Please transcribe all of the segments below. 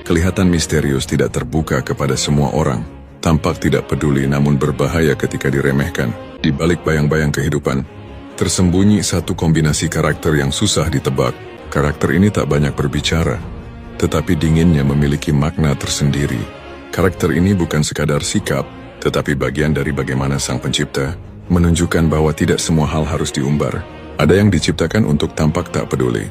Kelihatan misterius, tidak terbuka kepada semua orang. Tampak tidak peduli namun berbahaya ketika diremehkan. Di balik bayang-bayang kehidupan, tersembunyi satu kombinasi karakter yang susah ditebak. Karakter ini tak banyak berbicara, tetapi dinginnya memiliki makna tersendiri. Karakter ini bukan sekadar sikap, tetapi bagian dari bagaimana Sang Pencipta menunjukkan bahwa tidak semua hal harus diumbar. Ada yang diciptakan untuk tampak tak peduli,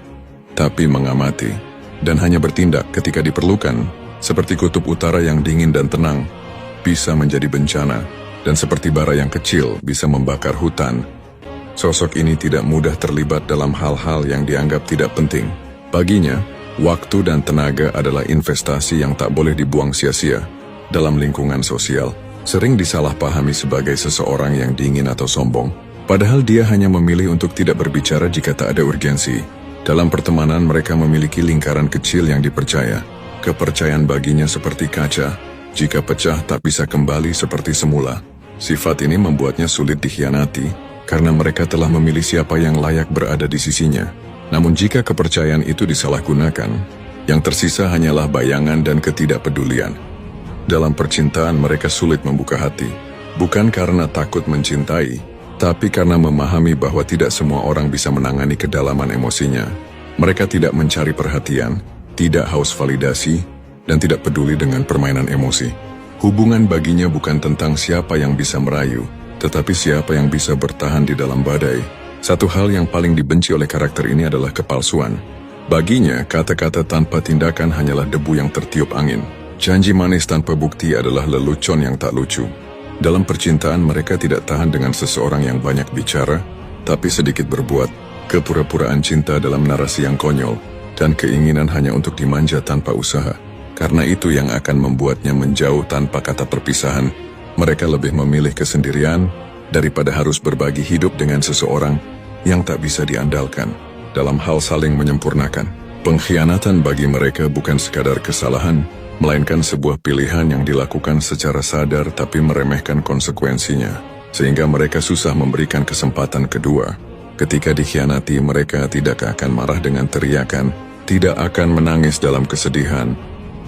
tapi mengamati, dan hanya bertindak ketika diperlukan, seperti kutub utara yang dingin dan tenang, bisa menjadi bencana, dan seperti bara yang kecil bisa membakar hutan. Sosok ini tidak mudah terlibat dalam hal-hal yang dianggap tidak penting. Baginya, waktu dan tenaga adalah investasi yang tak boleh dibuang sia-sia. Dalam lingkungan sosial, sering disalahpahami sebagai seseorang yang dingin atau sombong, padahal dia hanya memilih untuk tidak berbicara jika tak ada urgensi. Dalam pertemanan, mereka memiliki lingkaran kecil yang dipercaya. Kepercayaan baginya seperti kaca, jika pecah tak bisa kembali seperti semula. Sifat ini membuatnya sulit dikhianati, karena mereka telah memilih siapa yang layak berada di sisinya. Namun jika kepercayaan itu disalahgunakan, yang tersisa hanyalah bayangan dan ketidakpedulian. Dalam percintaan mereka sulit membuka hati, bukan karena takut mencintai, tapi karena memahami bahwa tidak semua orang bisa menangani kedalaman emosinya. Mereka tidak mencari perhatian, tidak haus validasi, dan tidak peduli dengan permainan emosi. Hubungan baginya bukan tentang siapa yang bisa merayu, tetapi siapa yang bisa bertahan di dalam badai. Satu hal yang paling dibenci oleh karakter ini adalah kepalsuan. Baginya, kata-kata tanpa tindakan hanyalah debu yang tertiup angin. Janji manis tanpa bukti adalah lelucon yang tak lucu. Dalam percintaan, mereka tidak tahan dengan seseorang yang banyak bicara, tapi sedikit berbuat. Kepura-puraan cinta dalam narasi yang konyol, dan keinginan hanya untuk dimanja tanpa usaha. Karena itu yang akan membuatnya menjauh tanpa kata perpisahan. Mereka lebih memilih kesendirian daripada harus berbagi hidup dengan seseorang yang tak bisa diandalkan. Dalam hal saling menyempurnakan, pengkhianatan bagi mereka bukan sekadar kesalahan, melainkan sebuah pilihan yang dilakukan secara sadar tapi meremehkan konsekuensinya, sehingga mereka susah memberikan kesempatan kedua. Ketika dikhianati, mereka tidak akan marah dengan teriakan, tidak akan menangis dalam kesedihan,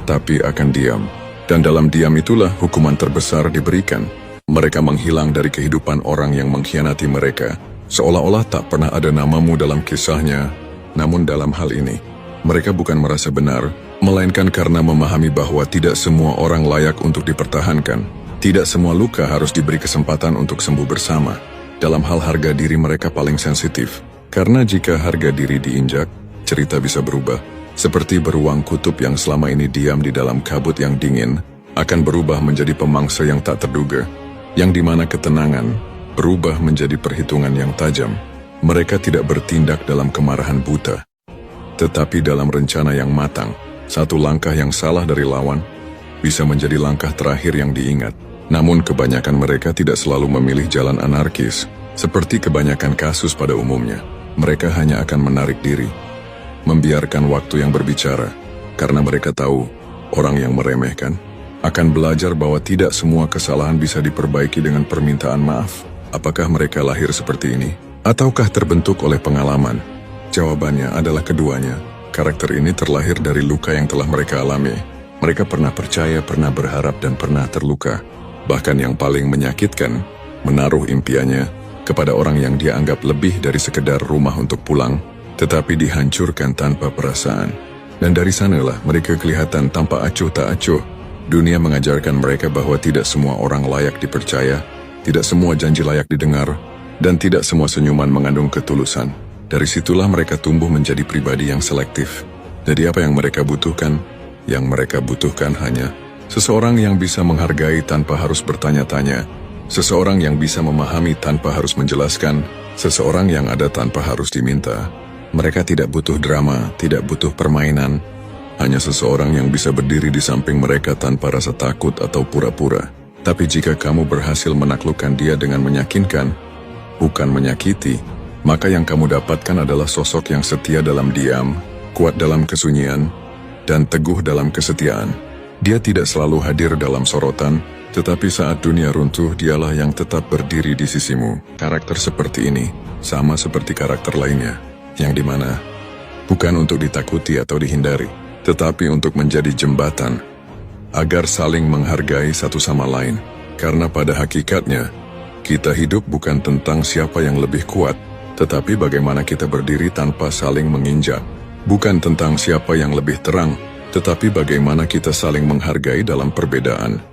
tapi akan diam. Dan dalam diam itulah hukuman terbesar diberikan. Mereka menghilang dari kehidupan orang yang mengkhianati mereka, seolah-olah tak pernah ada namamu dalam kisahnya. Namun dalam hal ini, mereka bukan merasa benar, melainkan karena memahami bahwa tidak semua orang layak untuk dipertahankan. Tidak semua luka harus diberi kesempatan untuk sembuh bersama. Dalam hal harga diri mereka paling sensitif, karena jika harga diri diinjak, cerita bisa berubah. Seperti beruang kutub yang selama ini diam di dalam kabut yang dingin, akan berubah menjadi pemangsa yang tak terduga, yang dimana ketenangan berubah menjadi perhitungan yang tajam. Mereka tidak bertindak dalam kemarahan buta, tetapi dalam rencana yang matang. Satu langkah yang salah dari lawan bisa menjadi langkah terakhir yang diingat. Namun kebanyakan mereka tidak selalu memilih jalan anarkis, seperti kebanyakan kasus pada umumnya. Mereka hanya akan menarik diri, membiarkan waktu yang berbicara, karena mereka tahu orang yang meremehkan akan belajar bahwa tidak semua kesalahan bisa diperbaiki dengan permintaan maaf. Apakah mereka lahir seperti ini, ataukah terbentuk oleh pengalaman? Jawabannya adalah keduanya. Karakter ini terlahir dari luka yang telah mereka alami. Mereka pernah percaya, pernah berharap, dan pernah terluka. Bahkan yang paling menyakitkan, menaruh impiannya kepada orang yang dia anggap lebih dari sekedar rumah untuk pulang, tetapi dihancurkan tanpa perasaan. Dan dari sanalah mereka kelihatan tanpa acuh tak acuh. Dunia mengajarkan mereka bahwa tidak semua orang layak dipercaya, tidak semua janji layak didengar, dan tidak semua senyuman mengandung ketulusan. Dari situlah mereka tumbuh menjadi pribadi yang selektif. Jadi apa yang mereka butuhkan? Yang mereka butuhkan hanya seseorang yang bisa menghargai tanpa harus bertanya-tanya, seseorang yang bisa memahami tanpa harus menjelaskan, seseorang yang ada tanpa harus diminta. Mereka tidak butuh drama, tidak butuh permainan, hanya seseorang yang bisa berdiri di samping mereka tanpa rasa takut atau pura-pura. Tapi jika kamu berhasil menaklukkan dia dengan meyakinkan, bukan menyakiti, maka yang kamu dapatkan adalah sosok yang setia dalam diam, kuat dalam kesunyian, dan teguh dalam kesetiaan. Dia tidak selalu hadir dalam sorotan, tetapi saat dunia runtuh, dialah yang tetap berdiri di sisimu. Karakter seperti ini sama seperti karakter lainnya, yang dimana bukan untuk ditakuti atau dihindari, tetapi untuk menjadi jembatan, agar saling menghargai satu sama lain. Karena pada hakikatnya, kita hidup bukan tentang siapa yang lebih kuat, tetapi bagaimana kita berdiri tanpa saling menginjak. Bukan tentang siapa yang lebih terang, tetapi bagaimana kita saling menghargai dalam perbedaan.